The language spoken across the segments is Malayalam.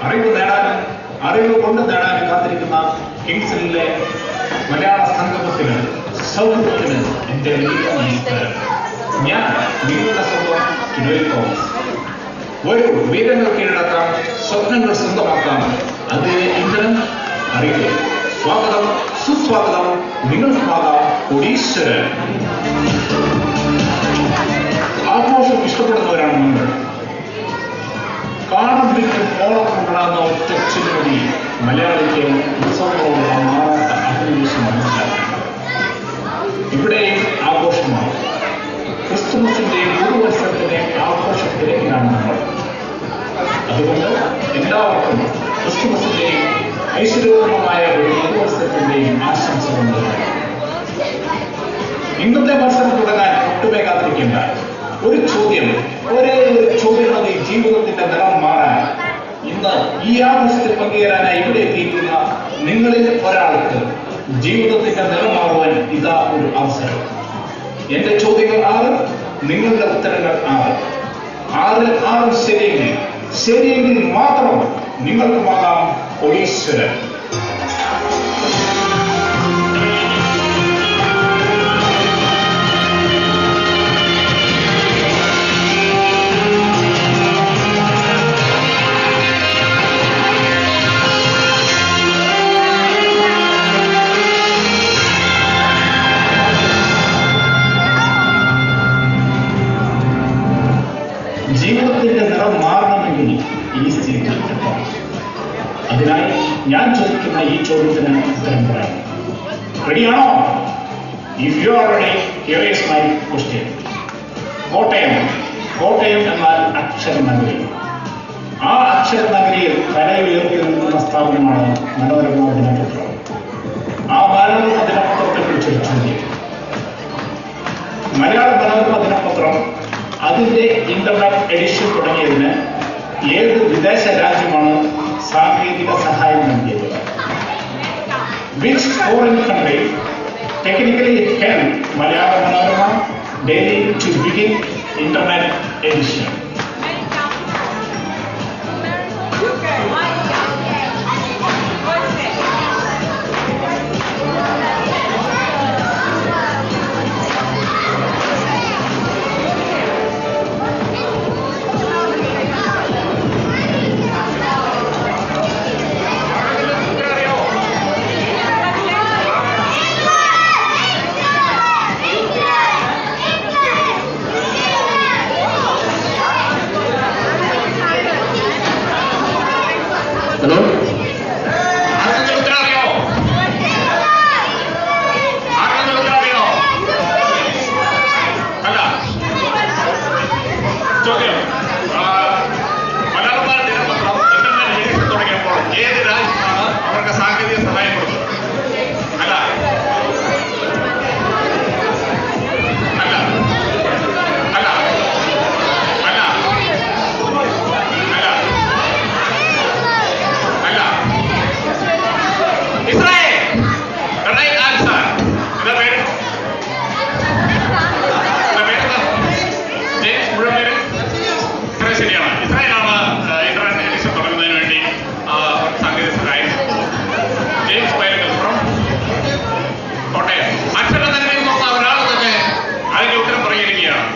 അറിവ് കൊണ്ട് നേടാനും കാത്തിരിക്കുന്ന കിങ്സിലെ മലയാള സംഗമത്തിന് സൗഹൃദത്തിന് എന്റെ വലിയ നമസ്കാരം. ഞാൻ നിങ്ങളുടെ സ്വന്തം കിനോയ് തോമസ്. ഒരു വീരങ്ങൾ കീഴടക്കാം, സ്വപ്നങ്ങൾ സ്വന്തമാക്കാം, അതിലെ ഇന്ധനം അറിവ്. സ്വാഗതം, സുസ്വാഗതം, നിങ്ങൾക്കാകാം കോടീശ്വരൻ. ആഘോഷം ഇഷ്ടപ്പെടുന്നവരാണ് നമ്മൾ. കാണും വിറ്റും ഓണം കൊണ്ടാടുന്ന ഒറ്റ ചിലമതി മലയാളിക്ക് ഉത്സവങ്ങളോടുള്ള മാറാത്ത അഭിനിവേശം മനസ്സിലാക്കണം. ഇവിടെയും ആഘോഷമാണ്. ക്രിസ്തുമസിന്റെയും പുതുവത്സരത്തിന്റെയും ആഘോഷത്തിലേക്കാണ് നമ്മൾ. അതുകൊണ്ട് എല്ലാവർക്കും ക്രിസ്തുമസിന്റെയും ഐശ്വര്യപൂർണമായ ഒരു പുതുവത്സരത്തിന്റെയും ആശംസകൾ നൽകുന്നു. ഇന്നത്തെ മത്സരം തുടങ്ങാൻ ഒട്ടുമേ കാത്തിരിക്കേണ്ട. ഒരു ചോദ്യം, ഒരേ ഒരു ചോദ്യം മതി ജീവിതത്തിന്റെ നിറം മാറാൻ. ഇന്ന് ഈ ആഘോഷത്തിൽ പങ്കുചേരാനായി ഇവിടെ എത്തിയിരിക്കുന്ന നിങ്ങളിൽ ഒരാൾക്ക് ജീവിതത്തിന്റെ നിറം മാറുവാൻ ഇതാ ഒരു അവസരം. എന്റെ ചോദ്യങ്ങൾ 6, നിങ്ങളുടെ ഉത്തരങ്ങൾ 6. 6 ശരിയെങ്കിൽ മാത്രം നിങ്ങൾക്കുമാകാം കോടീശ്വരൻ. ജീവിതത്തിന്റെ നിറം മാറണമെങ്കിൽ ഈ സ്ഥിതി എത്തണം. അതിനായി ഞാൻ ചോദിക്കുന്ന ഈ ചോദ്യത്തിന് ഉത്തരം പറയാം. റെഡിയാണോ? If you are ready, here is my question. Kottayam എന്നാൽ അക്ഷരനഗരി. ആ അക്ഷരനഗരിയിൽ കരയുയർത്തി നിൽക്കുന്ന സ്ഥാപനമാണ് മനോരമ ദിനപത്രം. ആ മനോരമ ദിനപത്രത്തെ കുറിച്ചൊരു ചോദ്യം. മലയാള മനോരമ ദിനപത്രം അതിന്റെ ഇന്റർനെറ്റ് എഡിഷൻ തുടങ്ങിയതിന് ഏത് വിദേശ രാജ്യമാണ് സാങ്കേതിക സഹായം നൽകിയത്? Which foreign country technically helped Malayalam Manorama Daily to begin internet edition? Hello, ചോദ്യം, മലയാള ദിനപത്രം ഇന്റർനെറ്റ് എഡിഷൻ തുടങ്ങിയപ്പോൾ ഏത് രാജ്യമാണ് അവർക്ക് സാങ്കേതിക സഹായം കൊടുത്തത്? അല്ല അല്ല അല്ല അല്ല അല്ല അല്ല ഇസ്രായേൽ. Right answer. എന്താ പേര്? ജെയിംസ് മുഴുവൻ പേര് ഇത്രയും ശരിയാണ്. ഇസ്രായേലാണ് ഇന്റർനെറ്റ് എഡിഷൻ തുടങ്ങുന്നതിന് വേണ്ടി സാങ്കേതിക സഹായം കൊടുത്തത്. James pilot from Kottayam. അക്ഷരനഗരിയിൽ നിന്നുള്ള ഒരാൾ തന്നെ അതിന്റെ ഉത്തരം പറഞ്ഞിരിക്കുകയാണ്.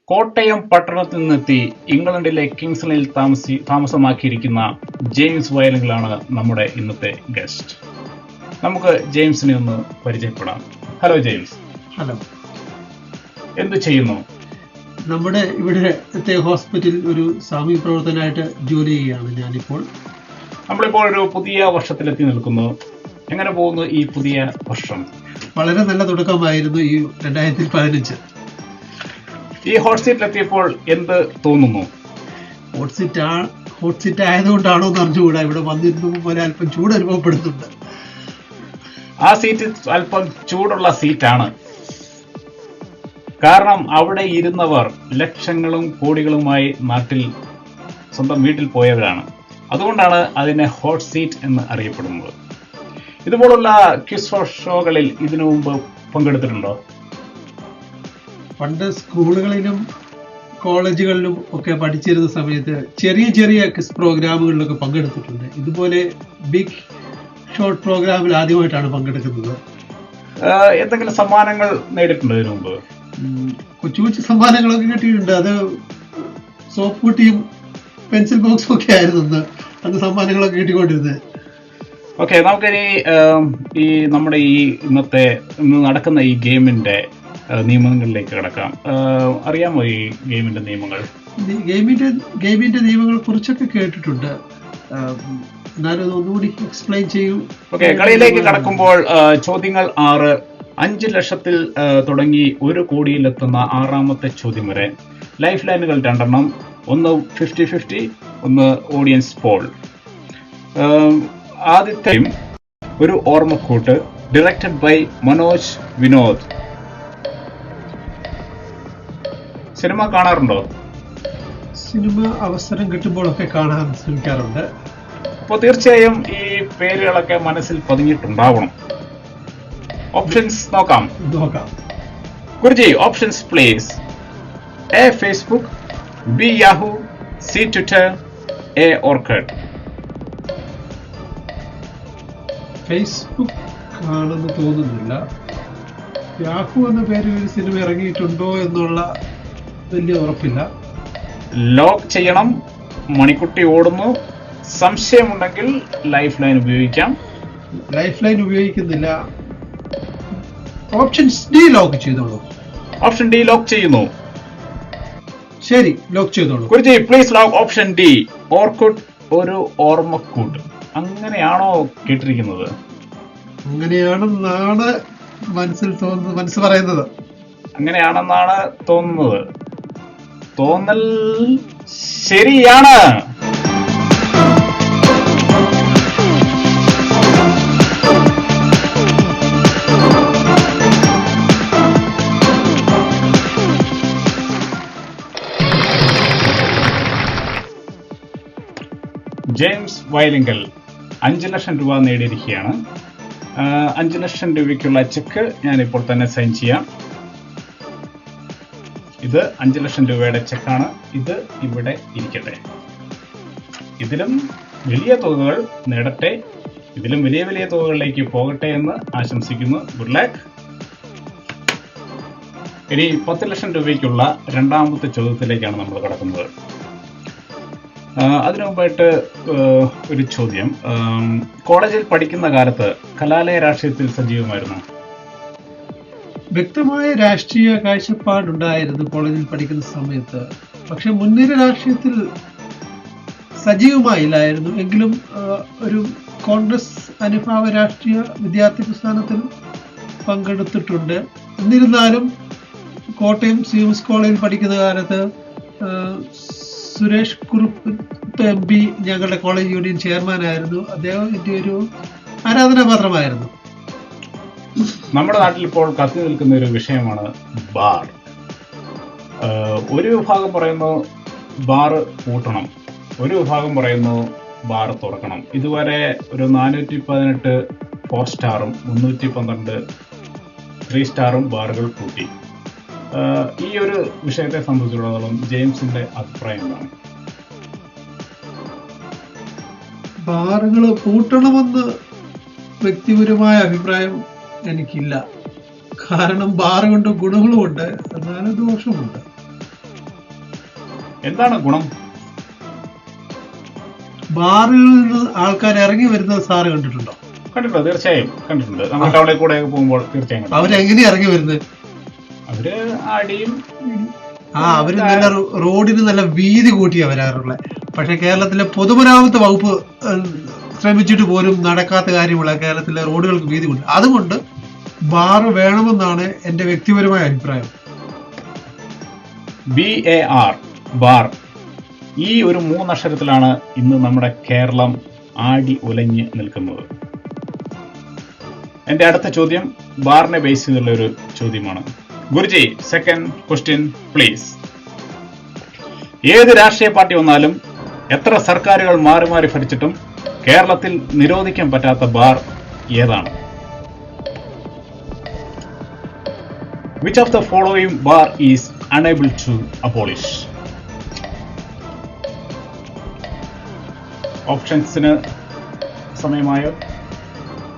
കോട്ടയം പട്ടണത്തിൽ നിന്നെത്തി ഇംഗ്ലണ്ടിലെ കിങ്സ്ലയിൽ താമസമാക്കിയിരിക്കുന്ന ജെയിംസ് വയലുകളാണ് നമ്മുടെ ഇന്നത്തെ ഗസ്റ്റ്. നമുക്ക് ജെയിംസിനെ ഒന്ന് പരിചയപ്പെടാം. Hello James. ഹലോ. എന്ത് ചെയ്യുന്നു? നമ്മുടെ ഇവിടുത്തെ ഹോസ്പിറ്റലിൽ ഒരു സാമൂഹ്യ പ്രവർത്തനമായിട്ട് ജോലി ചെയ്യുകയാണ് ഞാനിപ്പോൾ. നമ്മളിപ്പോൾ ഒരു പുതിയ വർഷത്തിലെത്തി നിൽക്കുന്നു. എങ്ങനെ പോകുന്നു ഈ പുതിയ വർഷം? വളരെ നല്ല തുടക്കമായിരുന്നു ഈ 2015. ഈ ഹോട്ട് സീറ്റിലെത്തിയപ്പോൾ എന്ത് തോന്നുന്നു? ഹോട്ട് സീറ്റ് ആയതുകൊണ്ടാണോ എന്ന് അറിഞ്ഞുകൂടാ. ഇവിടെ വന്നിരുന്നപ്പോൾ പോലെ അല്പം ചൂട് അനുഭവപ്പെടുന്നുണ്ട്. ആ സീറ്റ് അല്പം ചൂടുള്ള സീറ്റാണ്. കാരണം അവിടെ ഇരുന്നവർ ലക്ഷങ്ങളും കോടികളുമായി നാട്ടിൽ സ്വന്തം വീട്ടിൽ പോയവരാണ്. അതുകൊണ്ടാണ് അതിനെ ഹോട്ട് സീറ്റ് എന്ന് അറിയപ്പെടുന്നത്. ഇതുപോലുള്ള ക്വിസ് ഷോകളിൽ ഇതിനു മുമ്പ് പങ്കെടുത്തിട്ടുണ്ടോ? പണ്ട് സ്കൂളുകളിലും കോളേജുകളിലും ഒക്കെ പഠിച്ചിരുന്ന സമയത്ത് ചെറിയ ചെറിയ ക്വിസ് പ്രോഗ്രാമുകളിലൊക്കെ പങ്കെടുത്തിട്ടുണ്ട്. ഇതുപോലെ ബിഗ് ഷോർട്ട് പ്രോഗ്രാമിൽ ആദ്യമായിട്ടാണ് പങ്കെടുക്കുന്നത്. എന്തെങ്കിലും സമ്മാനങ്ങൾ നേടിയിട്ടുണ്ടോ ഇതിനു മുമ്പ്? കൊച്ചു കൊച്ചു സമ്മാനങ്ങളൊക്കെ കിട്ടിയിട്ടുണ്ട്. അത് സോപ്പ് കുട്ടിയും പെൻസിൽ ബോക്സും ഒക്കെ ആയിരുന്നു അന്ന് സമ്മാനങ്ങളൊക്കെ കിട്ടിക്കൊണ്ടിരുന്നത്. ഓക്കെ, നമുക്കിനി ഈ നമ്മുടെ ഇന്ന് നടക്കുന്ന ഈ ഗെയിമിന്റെ നിയമങ്ങളിലേക്ക് കിടക്കാം. അറിയാമോ ഈ ഗെയിമിന്റെ നിയമങ്ങൾ? ഗെയിമിന്റെ നിയമങ്ങളെ കുറിച്ചൊക്കെ കേട്ടിട്ടുണ്ട്. എന്നാലും ഒന്നുകൂടി എക്സ്പ്ലെയിൻ ചെയ്യൂ. ഓക്കെ, കളിയിലേക്ക് കടക്കുമ്പോൾ ചോദ്യങ്ങൾ 6, 5 ലക്ഷത്തിൽ തുടങ്ങി 1 കോടിയിലെത്തുന്ന 6ാമത്തെ ചോദ്യം വരെ. ലൈഫ് ലൈനുകൾ 2 ഒന്ന് 50-50, ഒന്ന് ഓഡിയൻസ് പോൾ. ആദ്യത്തെയും ഒരു ഓർമ്മക്കൂട്ട്, directed by Manoj Vinod. Cinema കാണാറുണ്ടോ? സിനിമ അവസരം കിട്ടുമ്പോഴൊക്കെ കാണാൻ ശ്രമിക്കാറുണ്ട്. അപ്പോൾ തീർച്ചയായും ഈ പേരുകളൊക്കെ മനസ്സിൽ പതിഞ്ഞിട്ടുണ്ടാവണം. ഓപ്ഷൻസ് നോക്കാം. Guruji, options please. A Facebook, B Yahoo, C Twitter, A orchid. Facebook ആണെന്ന് തോന്നുന്നില്ല. യാഹൂ എന്ന പേരിൽ ഒരു സിനിമ ഇറങ്ങിയിട്ടുണ്ടോ എന്നുള്ള വലിയ ഉറപ്പില്ല. ലോക്ക് ചെയ്യണം. മണിക്കുട്ടി ഓടുന്നു. സംശയമുണ്ടെങ്കിൽ ലൈഫ് ലൈൻ ഉപയോഗിക്കാം. ലൈഫ് ലൈൻ ഉപയോഗിക്കുന്നില്ല. ഓപ്ഷൻ ഡി ലോക്ക് ചെയ്തോളൂ. ഓപ്ഷൻ ഡി ലോക്ക് ചെയ്യുന്നു. ശരി, ലോക്ക് ചെയ്തോളൂ. Guruji please lock option D. ഓർക്കുഡ് ഒരു ഓർമ്മക്കൂട്ട്. അങ്ങനെയാണോ കേട്ടിരിക്കുന്നത്? അങ്ങനെയാണെന്നാണ് മനസ്സ് പറയുന്നത്. അങ്ങനെയാണെന്നാണ് തോന്നുന്നത്. തോന്നൽ ശരിയാണ്. ജെയിംസ് വയലിങ്കൽ 5 ലക്ഷം രൂപ നേടിയിരിക്കുകയാണ്. 5 ലക്ഷം രൂപയ്ക്കുള്ള ചെക്ക് ഞാനിപ്പോൾ തന്നെ സൈൻ ചെയ്യാം. ഇത് 5 ലക്ഷം രൂപയുടെ ചെക്കാണ്. ഇത് ഇവിടെ ഇരിക്കട്ടെ. ഇതിലും വലിയ തുകകൾ നേടട്ടെ. ഇതിലും വലിയ വലിയ തുകകളിലേക്ക് പോകട്ടെ എന്ന് ആശംസിക്കുന്നു. Good luck. ഇനി 10 ലക്ഷം രൂപയ്ക്കുള്ള 2ാമത്തെ ചോദ്യത്തിലേക്കാണ് നമ്മൾ കടക്കുന്നത്. അതിനു മുമ്പായിട്ട് ഒരു ചോദ്യം. കോളേജിൽ പഠിക്കുന്ന കാലത്ത് കലാലയ രാഷ്ട്രീയത്തിൽ സജീവമായിരുന്നു? വ്യക്തമായ രാഷ്ട്രീയ കാഴ്ചപ്പാടുണ്ടായിരുന്നു കോളേജിൽ പഠിക്കുന്ന സമയത്ത്. പക്ഷെ മുൻനിര രാഷ്ട്രീയത്തിൽ സജീവമായില്ലായിരുന്നു. എങ്കിലും ഒരു കോൺഗ്രസ് അനുഭാവ രാഷ്ട്രീയ വിദ്യാർത്ഥി പ്രസ്ഥാനത്തിൽ പങ്കെടുത്തിട്ടുണ്ട്. എന്നിരുന്നാലും കോട്ടയം CMS കോളേജിൽ പഠിക്കുന്ന കാലത്ത് സുരേഷ് കുറുപ്പ് MP ഞങ്ങളുടെ കോളേജ് യൂണിയൻ ചെയർമാനായിരുന്നു. അദ്ദേഹം എൻ്റെ ഒരു ആരാധനാപാത്രമായിരുന്നു. നമ്മുടെ നാട്ടിൽ ഇപ്പോൾ കത്തി നിൽക്കുന്ന ഒരു വിഷയമാണ് ബാർ. ഒരു വിഭാഗം പറയുന്നു ബാർ പൂട്ടണം, ഒരു വിഭാഗം പറയുന്നു ബാർ തുറക്കണം. ഇതുവരെ ഒരു 418 4 സ്റ്റാറും 312 3 സ്റ്റാറും ബാറുകൾ പൂട്ടി. ഈ ഒരു വിഷയത്തെ സംബന്ധിച്ചിടത്തോളം ജെയിംസിന്റെ അഭിപ്രായം എന്താണ്? ബാറുകൾ പൂട്ടണമെന്ന് വ്യക്തിപരമായ അഭിപ്രായം എനിക്കില്ല. കാരണം ബാർ കൊണ്ട് ഗുണങ്ങളുമുണ്ട്, എന്നാൽ ദോഷമുണ്ട്. എന്താണ് ഗുണം? ബാറിൽ നിന്ന് ആൾക്കാർ ഇറങ്ങി വരുന്നത് സാറ് കണ്ടിട്ടുണ്ടോ? കണ്ടിട്ടുണ്ട്, തീർച്ചയായും കണ്ടിട്ടുണ്ട്. നമ്മൾ ടൗണിൽ കൂടെ പോകുമ്പോൾ തീർച്ചയായും. അവരെങ്ങനെയാ ഇറങ്ങി വരുന്നത്? അവര് അടിയും അവര് നല്ല റോഡിന് നല്ല വീതി കൂട്ടിയാ വരാറുള്ളത്. പക്ഷെ കേരളത്തിലെ പൊതുമരാമത്ത് വകുപ്പ് ശ്രമിച്ചിട്ട് പോലും നടക്കാത്ത കാര്യമുള്ള കേരളത്തിലെ റോഡുകൾക്ക് വീതി കൂട്ടി. അതുകൊണ്ട് ബാറ് വേണമെന്നാണ് എന്റെ വ്യക്തിപരമായ അഭിപ്രായം. BAR, bar. ഈ ഒരു 3 അക്ഷരത്തിലാണ് ഇന്ന് നമ്മുടെ കേരളം ആടി ഉലഞ്ഞ് നിൽക്കുന്നത്. എന്റെ അടുത്ത ചോദ്യം ബാറിനെ ബേസ് ചെയ്തുള്ള ഒരു ചോദ്യമാണ്. Guruji, second question please. ഏത് രാഷ്ട്രീയ പാർട്ടി വന്നാലും എത്ര സർക്കാരുകൾ മാറി മാറി ഭരിച്ചിട്ടും കേരളത്തിൽ നിരോധിക്കാൻ പറ്റാത്ത ബാർ ഏതാണ്? Which of the following bar is unable to abolish? ഓപ്ഷൻസിന് സമയമായോ?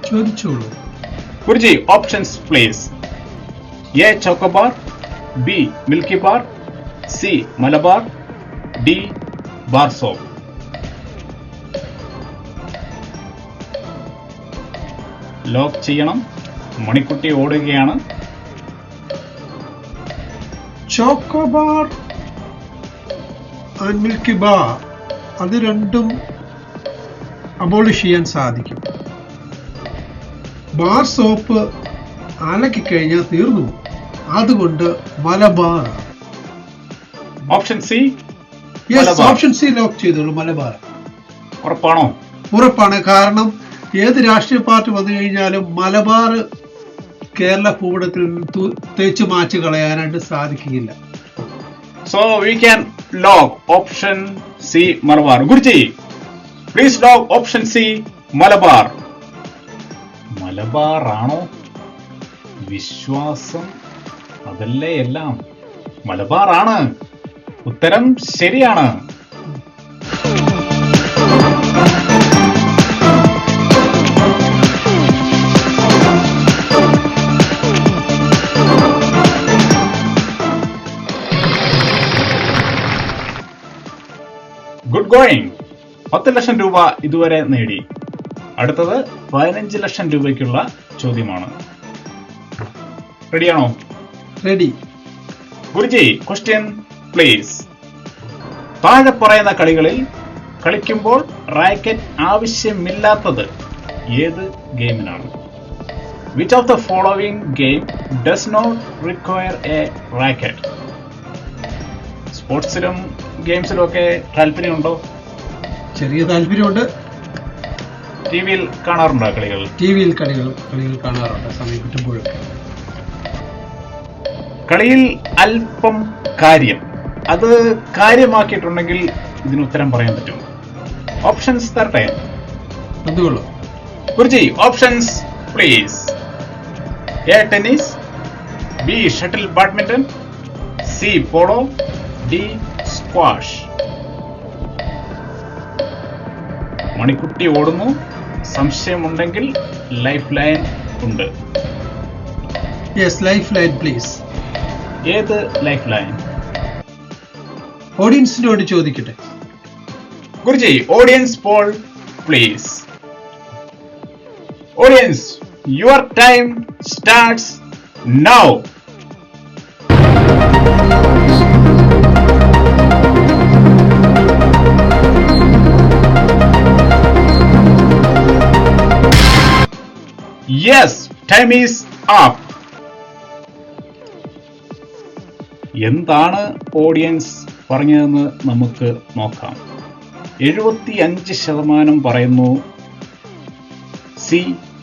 ചോദിച്ചോളൂ. Guruji, options please. A chocobar, B milky bar, C Malabar, D bar soap. Lock ചെയ്യണം. മണിക്കുട്ടി ഓടുകയാണ്. ചോക്കോബാർ ആൻഡ് മിൽക്കി ബാർ, അത് രണ്ടും അബോളിഷ് ചെയ്യാൻ സാധിക്കും. ബാർ സോപ്പ് അലക്കി കഴിഞ്ഞാൽ തീർന്നു. അതുകൊണ്ട് Malabar. Option C. Option C lock ചെയ്തോളൂ. മലബാർ. ഉറപ്പാണോ? ഉറപ്പാണ്. കാരണം ഏത് രാഷ്ട്രീയ പാർട്ടി വന്നു കഴിഞ്ഞാലും മലബാർ കേരള ഭൂപടത്തിൽ തേച്ച് മാച്ച് കളയാനായിട്ട് സാധിക്കുകയില്ല. So we can lock option C Malabar. Guruji, please lock option C Malabar. Malabar ആണോ? വിശ്വാസം അതല്ലേ എല്ലാം. മലബാർ ആണ്. ഉത്തരം ശരിയാണ്. Good going. 10 ലക്ഷം രൂപ ഇതുവരെ നേടി. അടുത്തത് 15 ലക്ഷം രൂപയ്ക്കുള്ള ചോദ്യമാണ്. റെഡിയാണോ? റെഡി. Guruji, question please. താഴെ പറയുന്ന കളികളിൽ കളിക്കുമ്പോൾ റാക്കറ്റ് ആവശ്യമില്ലാത്തത് ഏത് ഗെയിമിനാണ്? Which of the following game does not require a racket? സ്പോർട്സിലും ഗെയിംസിലും ഒക്കെ താല്പര്യമുണ്ടോ? ചെറിയ താല്പര്യമുണ്ട്. ടിവിയിൽ കാണാറുണ്ടോ കളികൾ? ടിവിയിൽ കളികൾ കാണാറുണ്ട് സമയം കിട്ടുമ്പോഴൊക്കെ. കളിയിൽ അല്പം കാര്യം, അത് കാര്യമാക്കിയിട്ടുണ്ടെങ്കിൽ ഇതിന് ഉത്തരം പറയാൻ പറ്റും. ഓപ്ഷൻസ് തരട്ടെ? എന്തുകൊള്ളു? Guruji, options please. A tennis, B shuttle badminton, C polo, D squash. Manikkutty ഓടുന്നു. സംശയമുണ്ടെങ്കിൽ ലൈഫ് ലൈൻ ഉണ്ട്. Yes, life line please. ഏത് ലൈഫ് ലൈൻ? ഓഡിയൻസിനോട് ചോദിക്കട്ടെ. Guruji, audience poll please. Audience, your time starts now. Yes, time is up. എന്താണ് ഓഡിയൻസ് പറഞ്ഞതെന്ന് നമുക്ക് നോക്കാം. 75% പറയുന്നു സി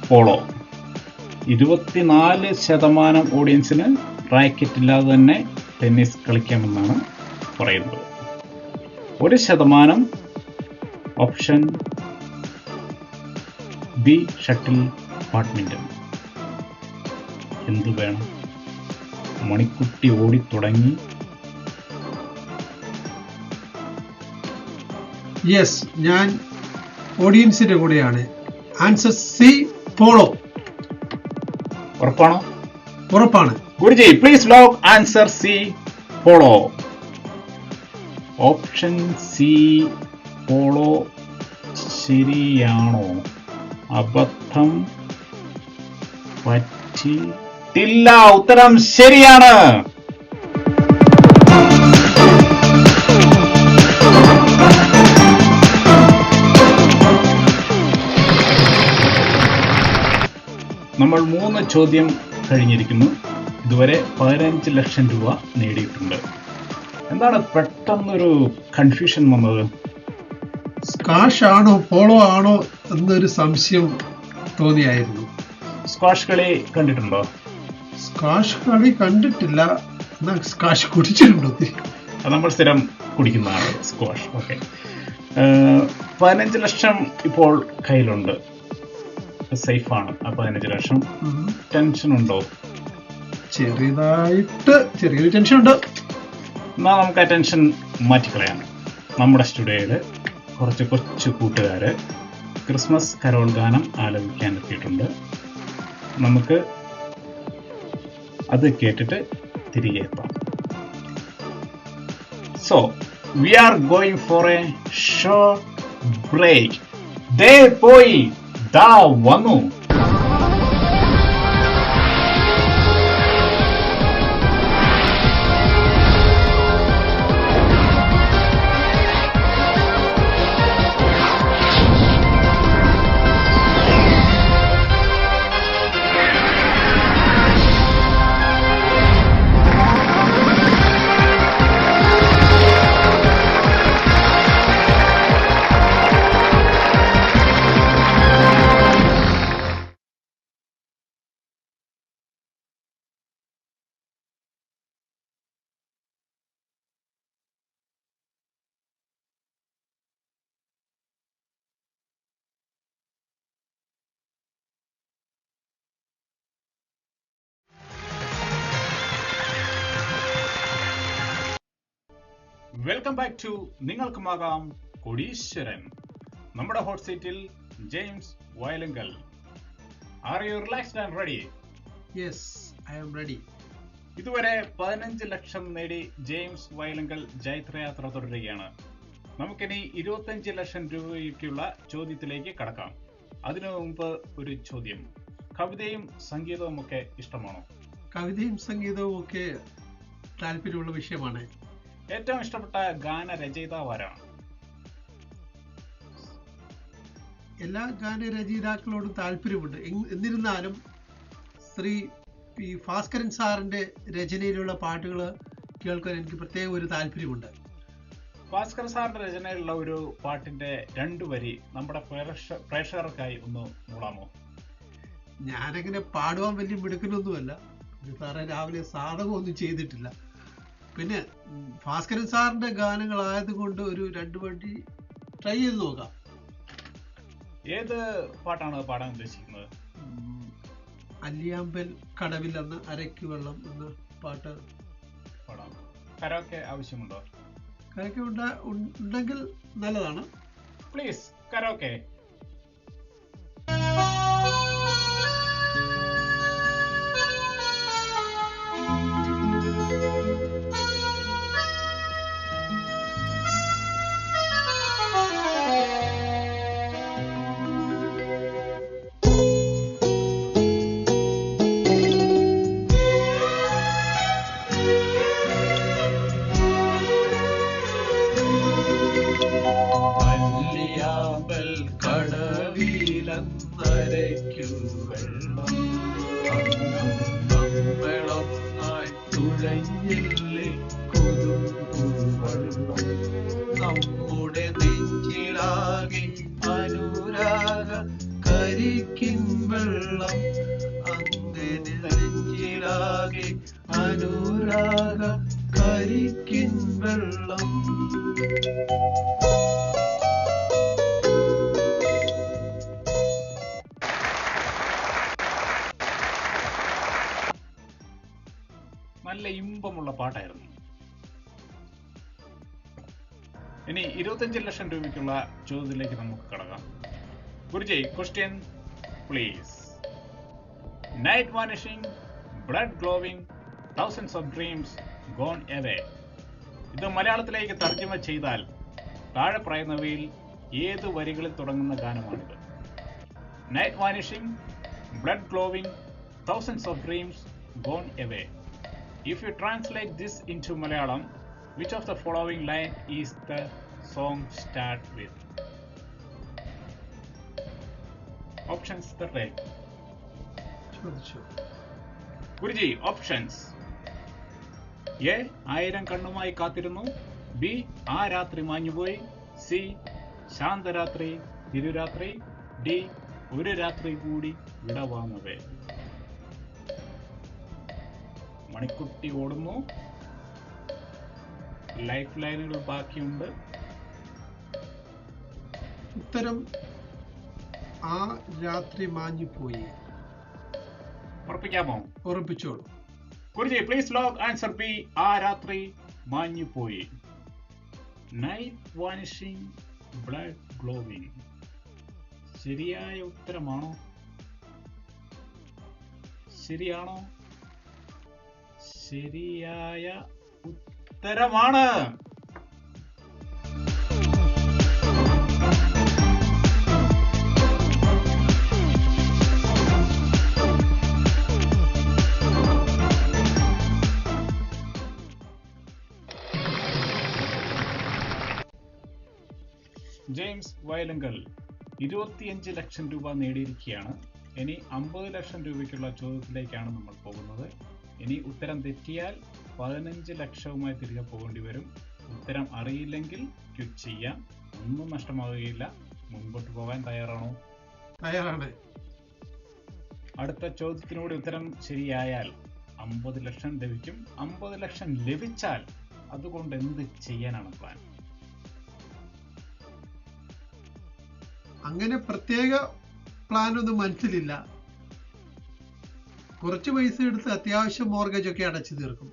പോളോ. 24% ഓഡിയൻസിന് റാക്കറ്റ് ഇല്ലാതെ തന്നെ ടെന്നീസ് കളിക്കാമെന്നാണ് പറയുന്നത്. 1% ഓപ്ഷൻ ബി ഷട്ടിൽ ബാഡ്മിന്റൺ. എന്തു വേണം? മണിക്കുട്ടി ഓടിത്തുടങ്ങി. യെസ്, ഞാൻ ഓഡിയൻസിന്റെ കൂടെയാണ്. Answer C Polo. ഉറപ്പാണോ? ഉറപ്പാണ്. Guruji, please lock answer C Polo. Option C Polo ശരിയാണോ? അബദ്ധം പറ്റിയിട്ടില്ല. ഉത്തരം ശരിയാണ്. നമ്മൾ 3 ചോദ്യം കഴിഞ്ഞിരിക്കുന്നു. ഇതുവരെ 15 ലക്ഷം രൂപ നേടിയിട്ടുണ്ട്. എന്താണ് പെട്ടെന്നൊരു കൺഫ്യൂഷൻ വന്നത്? സ്കാഷ് ആണോ പോളോ ആണോ എന്നൊരു സംശയം തോന്നിയായിരുന്നു. സ്ക്വാഷ് കളി കണ്ടിട്ടുണ്ടോ? സ്കാഷ് കളി കണ്ടിട്ടില്ല, എന്നാൽ സ്കാഷ് കുടിച്ചിട്ടുണ്ടോ? അത് നമ്മൾ സ്ഥിരം കുടിക്കുന്നതാണ് സ്ക്വാഷ്. ഓക്കെ, 15 ലക്ഷം ഇപ്പോൾ കയ്യിലുണ്ട്, സേഫാണ്. ആ 15 ലക്ഷം. ടെൻഷൻ ഉണ്ടോ? ചെറിയൊരു ടെൻഷൻ ഉണ്ട്. എന്നാൽ നമുക്ക് ആ ടെൻഷൻ മാറ്റിക്കളയാം. നമ്മുടെ സ്റ്റുഡിയോയില് കുറച്ച് കൊച്ചു കൂട്ടുകാര് ക്രിസ്മസ് കരോൾ ഗാനം ആലപിക്കാൻ എത്തിയിട്ടുണ്ട്. നമുക്ക് അത് കേട്ടിട്ട് തിരികെ എത്താം. So we are going for a short break. ദേ പോയി ദാ വന്നു. വെൽക്കം ബാക്ക് ടു നിങ്ങൾക്കുമാകാം കോടീശ്വരൻ. നമ്മുടെ ഹോട്ട് സീറ്റിൽ James Vayalankal. Are you relaxed and ready? Yes, I am ready. ഇതുവരെ 15 ലക്ഷം നേടി ജെയിംസ് വയലങ്കൽ ജൈത്രയാത്ര തുടരുകയാണ്. നമുക്കിനി 25 ലക്ഷം രൂപയ്ക്കുള്ള ചോദ്യത്തിലേക്ക് കടക്കാം. അതിനു മുമ്പ് ഒരു ചോദ്യം. കവിതയും സംഗീതവും ഒക്കെ ഇഷ്ടമാണോ? കവിതയും സംഗീതവും ഒക്കെ താല്പര്യമുള്ള വിഷയമാണ്. ഏറ്റവും ഇഷ്ടപ്പെട്ട ഗാനരചയിതാവ് ആരാണ്? എല്ലാ ഗാനരചയിതാക്കളോടും താല്പര്യമുണ്ട്. എന്നിരുന്നാലും ശ്രീ പി ഭാസ്കരൻ സാറിന്റെ രചനയിലുള്ള പാട്ടുകൾ കേൾക്കാൻ എനിക്ക് പ്രത്യേക ഒരു താല്പര്യമുണ്ട്. ഭാസ്കരൻ സാറിന്റെ രചനയിലുള്ള ഒരു പാട്ടിന്റെ 2 വരി നമ്മുടെ പ്രേക്ഷകർക്കായി ഒന്ന് മൂളാമോ? ഞാനങ്ങനെ പാടുവാൻ വലിയ മിടുക്കനൊന്നുമല്ല സാറേ, രാവിലെ സാധകമൊന്നും ചെയ്തിട്ടില്ല. പിന്നെ ഭാസ്കരൻ സാറിന്റെ ഗാനങ്ങളായതുകൊണ്ട് ഒരു 2 വണ്ടി ട്രൈ ചെയ്ത് നോക്കാം. ഏത് പാട്ടാണ് പാടാൻ ഉദ്ദേശിക്കുന്നത്? അല്ലിയാമ്പൽ കടവിൽ അന്ന് അരയ്ക്ക് വെള്ളം എന്ന പാട്ട് പാടാം. കരോക്കെ ആവശ്യമുണ്ടോ? കരോക്കെ ഉണ്ടെങ്കിൽ നല്ലതാണ്. Please karaoke. നമ്മുടെ നെഞ്ചിലാകെ അനുരാഗ കരിക്കിൻ വെള്ളം, അങ്ങനെ നെഞ്ചിലാകെ അനുരാഗ കരിക്കിൻ വെള്ളം. നല്ല ഇമ്പമുള്ള പാട്ടായിരുന്നു. ഇനി 25 ലക്ഷം രൂപയ്ക്കുള്ള ചോദ്യത്തിലേക്ക് നമുക്ക് കടക്കാം. Guruji, question please. Night vanishing, blood glowing, thousands of dreams gone away. ഇത് മലയാളത്തിലേക്ക് തർജ്ജമ ചെയ്താൽ താഴെ പറയുന്നവയിൽ ഏത് വരികളിൽ തുടങ്ങുന്ന ഗാനമാണിത്? Night vanishing, blood glowing, thousands of dreams gone away. If you translate this into Malayalam, which of the following line is the song start with? Options the right. Sure. Guruji, options. A 1000 കണ്ണുമായി കാത്തിരുന്നു, ബി ആ രാത്രി മാഞ്ഞുപോയി, സി ശാന്തരാത്രി തിരുരാത്രി, ഡി ഒരു രാത്രി കൂടി വിടവാങ്ങവേ. മണിക്കുട്ടി ഓടുന്നു. ലൈഫ് ലൈനുകൾ ബാക്കിയുണ്ട്. ഉത്തരം ആ രാത്രി മാഞ്ഞു പോയി. ഉറപ്പിക്കാമോ? ഉറപ്പിച്ചോളൂ. Guruji please lock answer B, ആ രാത്രി മാഞ്ഞു പോയി. Night vanishing, blood glowing. ശരിയായ ഉത്തരമാണോ? ശരിയാണോ? ശരിയായ ഉത്തരമാണ്. ജെയിംസ് വയലങ്കൽ 25 ലക്ഷം രൂപ നേടിയിരിക്കുകയാണ്. ഇനി 50 ലക്ഷം രൂപയ്ക്കുള്ള ചോദ്യത്തിലേക്കാണ് നമ്മൾ പോകുന്നത്. ഇനി ഉത്തരം തെറ്റിയാൽ 15 ലക്ഷവുമായി തിരികെ പോകേണ്ടി വരും. ഉത്തരം അറിയില്ലെങ്കിൽ ക്വിറ്റ് ചെയ്യാം. ഒന്നും നഷ്ടമാവുകയില്ല. മുൻപോട്ട് പോകാൻ തയ്യാറാണോ? തയ്യാറാണ്. അടുത്ത ചോദ്യത്തിനൂടെ ഉത്തരം ശരിയായാൽ 50 ലക്ഷം ലഭിക്കും. 50 ലക്ഷം ലഭിച്ചാൽ അതുകൊണ്ട് എന്ത് ചെയ്യാനാണ് പ്ലാൻ? അങ്ങനെ പ്രത്യേക പ്ലാൻ ഒന്നും മനസ്സിലില്ല. കുറച്ച് പൈസ എടുത്ത് അത്യാവശ്യം മോർഗേജ് ഒക്കെ അടച്ചു തീർക്കും.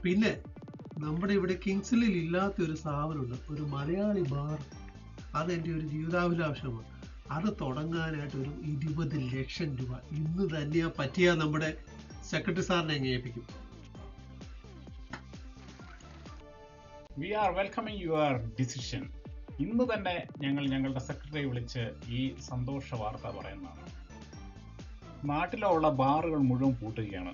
പിന്നെ നമ്മുടെ ഇവിടെ കിങ്സിലിൽ ഇല്ലാത്ത ഒരു സ്ഥാപനമുണ്ട്, ഒരു മലയാളി ബാർ. അതെൻ്റെ ഒരു ജീവിതാഭിലാഷമാണ്. അത് തുടങ്ങാനായിട്ട് ഒരു 20 ലക്ഷം രൂപ ഇന്ന് തന്നെയാ പറ്റിയാ നമ്മുടെ സെക്രട്ടറി സാറിനെ അംഗീകരിപ്പിക്കും. We are welcoming your decision. ഇന്ന് തന്നെ ഞങ്ങൾ ഞങ്ങളുടെ സെക്രട്ടറിയെ വിളിച്ച് ഈ സന്തോഷ വാർത്ത പറയുന്നതാണ്. നാട്ടിലുള്ള ബാറുകൾ മുഴുവൻ പൂട്ടുകയാണ്.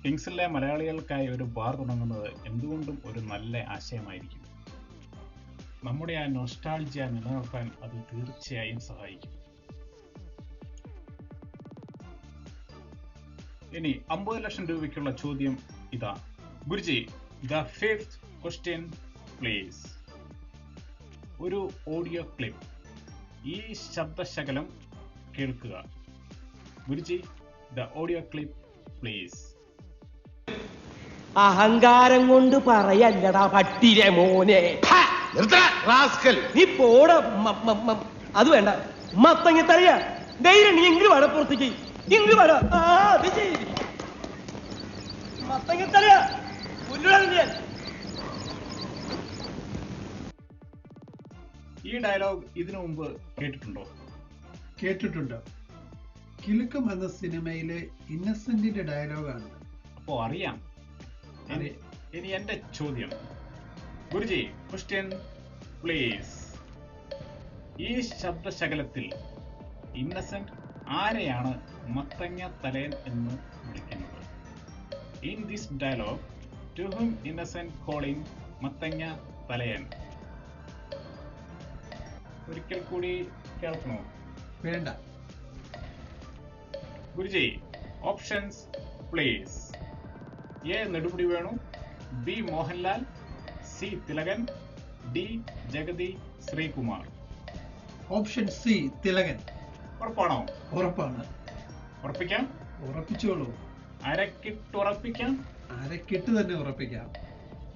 കിങ്സിലെ മലയാളികൾക്കായി ഒരു ബാർ തുടങ്ങുന്നത് എന്തുകൊണ്ടും ഒരു നല്ല ആശയമായിരിക്കും. നമ്മുടെ ആ നൊസ്റ്റാൾജിയ നിലനിർത്താൻ അത് തീർച്ചയായും സഹായിക്കും. ഇനി 50 ലക്ഷം രൂപയ്ക്കുള്ള ചോദ്യം ഇതാ. Guruji, the 5th question please. ഒരു ഓഡിയോ ക്ലിപ്പ്. ഈ ശബ്ദശകലം കേൾക്കുക. Guruji, the audio clip please. അഹങ്കാരം കൊണ്ട് പറയല്ലടാ പട്ടിരെ മോനെ. നീ പോട. അത് വേണ്ട. മത്തങ്ങത്തറിയ ധൈര്യം നീ ഇങ്ങ് വട പുറത്തേക്ക്. ഇങ്ങ് വട. മത്തങ്ങത്തറിയ ഈ ഡയലോഗ് ഇതിനു മുമ്പ് കേട്ടിട്ടുണ്ടോ? കേട്ടിട്ടുണ്ട്. കിലുക്കം എന്ന സിനിമയിലെ ഇന്നസെന്റിന്റെ ഡയലോഗാണ്. അപ്പോ അറിയാം. ഇനി എന്റെ ചോദ്യം. Guruji, question please. ഈ ശബ്ദശകലത്തിൽ ഇന്നസെന്റ് ആരെയാണ് മത്തങ്ങ തലയൻ എന്ന് വിളിക്കുന്നത്? In this dialogue, to whom Innocent calling മത്തങ്ങ തലയൻ? ഒരിക്കൽ കൂടി കേൾക്കണോ? വേണ്ട. Guruji, options please. A Nedumudi Venu, B Mohanlal, C Thilakan, D Jagathy Sreekumar. Option C Thilakan. ഉറപ്പാണോ? ഉറപ്പാണ്. ഉറപ്പിക്കാം? ഉറപ്പിച്ചോളൂ. അരക്കിട്ട് ഉറപ്പിക്കാം? അരക്കിട്ട് തന്നെ ഉറപ്പിക്കാം.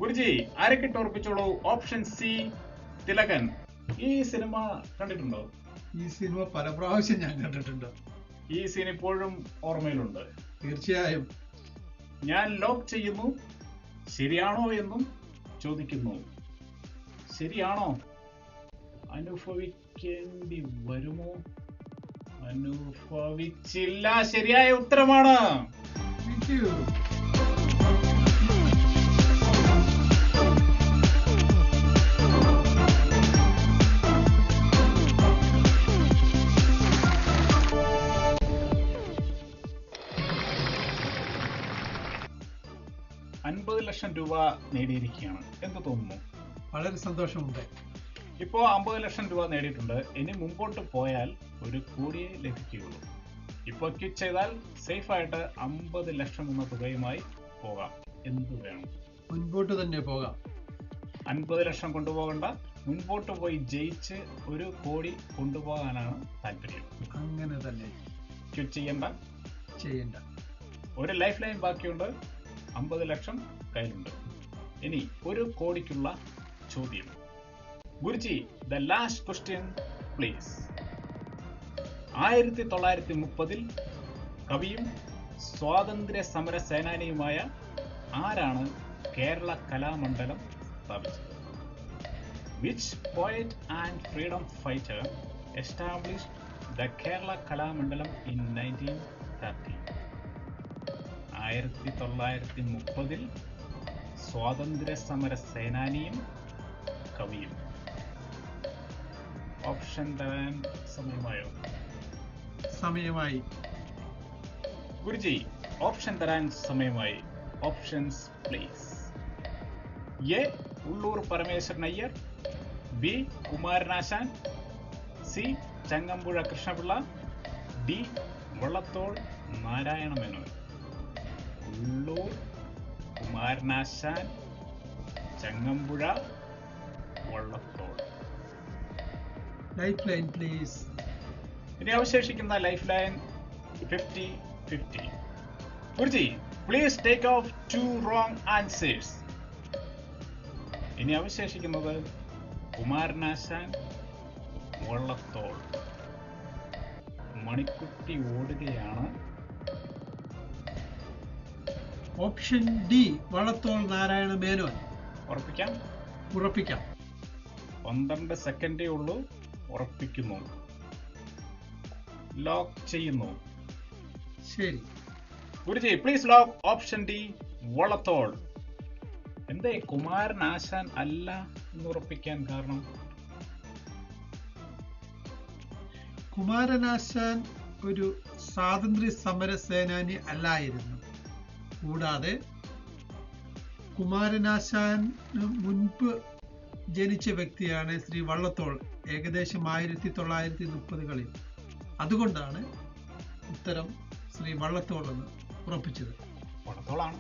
ഗുരുജി, അരക്കിട്ട് ഉറപ്പിച്ചോളൂ. Option C Thilakan. ഈ സിനിമ കണ്ടിട്ടുണ്ടോ? ഈ സിനിമ പല പ്രാവശ്യം ഞാൻ കണ്ടിട്ടുണ്ട്. ഈ സീൻ ഇപ്പോഴും ഓർമ്മയിലുണ്ട്? തീർച്ചയായും. ഞാൻ ലോക്ക് ചെയ്യുന്നു. ശരിയാണോ എന്നും ചോദിക്കുന്നു. ശരിയാണോ? അനുഭവിക്കേണ്ടി വരുമോ? അനുഭവിച്ചില്ല. ശരിയായ ഉത്തരമാണ്. Thank you. ലക്ഷം രൂപ നേടിയിരിക്കുകയാണ്. എന്ത് തോന്നുന്നു? വളരെ സന്തോഷമുണ്ട്. ഇപ്പോൾ 50 ലക്ഷം രൂപ നേടിയിട്ടുണ്ട്. ഇനി മുമ്പോട്ട് പോയാൽ ഒരു കോടിയെ ലഭിക്കുകയുള്ളൂ. ഇപ്പോൾ ക്വിറ്റ് ചെയ്താൽ സേഫ് ആയിട്ട് 50 ലക്ഷം എന്ന തുകയുമായി പോകാം. എന്ത് വേണം? മുൻപോട്ട് തന്നെ പോകാം. 50 ലക്ഷം കൊണ്ടുപോകണ്ട, മുൻപോട്ട് പോയി ജയിച്ച് 1 കോടി കൊണ്ടുപോകാനാണ് താല്പര്യം. അങ്ങനെ തന്നെ ക്വിറ്റ് ചെയ്യണ്ട. ഒരു ലൈഫ് ലൈൻ ബാക്കിയുണ്ട്, 50 ലക്ഷം കയ്യിലുണ്ട്. ഇനി 1 കോടിക്കുള്ള ചോദ്യം. Guruji, the last question please. 1930 കവിയും സ്വാതന്ത്ര്യ സമര സേനാനിയുമായ ആരാണ് കേരള കലാമണ്ഡലം സ്ഥാപിച്ചത്? Which poet and freedom fighter established the Kerala Kalamandalam in 1930? 1930 സ്വാതന്ത്ര്യ സമര സേനാനിയും കവിയും. ഓപ്ഷൻ തരാൻ സമയമായി? ഗുരുജി, ഓപ്ഷൻ തരാൻ സമയമായി. Options please. A. Ulloor Parameswaran Iyer, B. Kumaranasan, C. Changampuzha Krishnapillai, D. Vallathol Narayana Menon. Ulloor, Kumaranasan, Changampuzha, Vallathol. Life line please. ഇനി അവശേഷിക്കുന്ന lifeline 50-50. Guruji, please take off 2 wrong answers. ഇനി അവശേഷിക്കുന്നത് കുമാരനാശാൻ, വള്ളത്തോൾ. മണിക്കുട്ടി ഓടുകയാണ്. Option D, Vallathol Narayana Menon. ഉറപ്പിക്കാം? 12 സെക്കൻഡേ ഉള്ളൂ. ഉറപ്പിക്കുന്നു. ലോക്ക് ചെയ്യുന്നു. ശരി. Guruji, please lock option D, Vallathol. എന്തേ കുമാരനാശാൻ അല്ല എന്ന് ഉറപ്പിക്കാൻ കാരണം? കുമാരനാശാൻ ഒരു സ്വാതന്ത്ര്യ സമര സേനാനി അല്ലായിരുന്നു. കൂടാതെ കുമാരനാശാന് മുൻപ് ജനിച്ച വ്യക്തിയാണ് ശ്രീ വള്ളത്തോൾ, ഏകദേശം 1930കളിൽ. അതുകൊണ്ടാണ് ഉത്തരം ശ്രീ വള്ളത്തോൾ എന്ന് ഉറപ്പിച്ചത്. വള്ളത്തോളാണ്.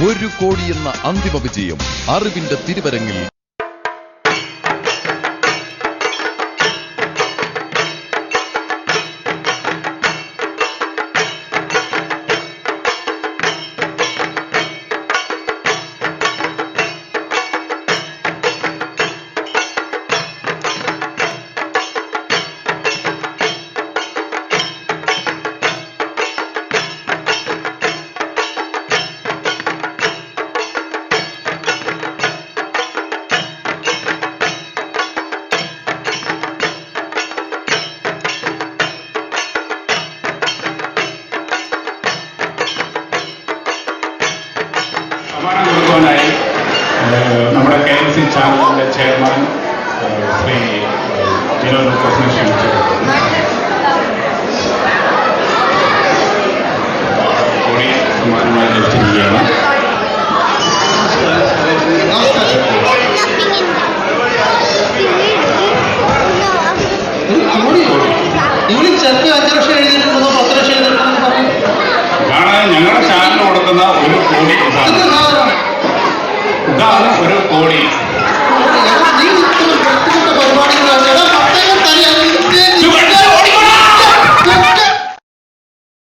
1 കോടി എന്ന അന്തിമ വിജയം അറിവിന്റെ തിരുവരങ്ങിൽ. നമ്മുടെ KMC ചാനലിന്റെ ചെയർമാൻ ശ്രീ വിനോദ് പ്രസിനെ ക്ഷണിച്ചു കൂടി സമ്മാനമായി ലഭിച്ചിരിക്കുകയാണ്. ഇതാണ് ഞങ്ങളുടെ ചാനൽ കൊടുക്കുന്ന 1 കോടി. ഇതാണ് 1 കോടി.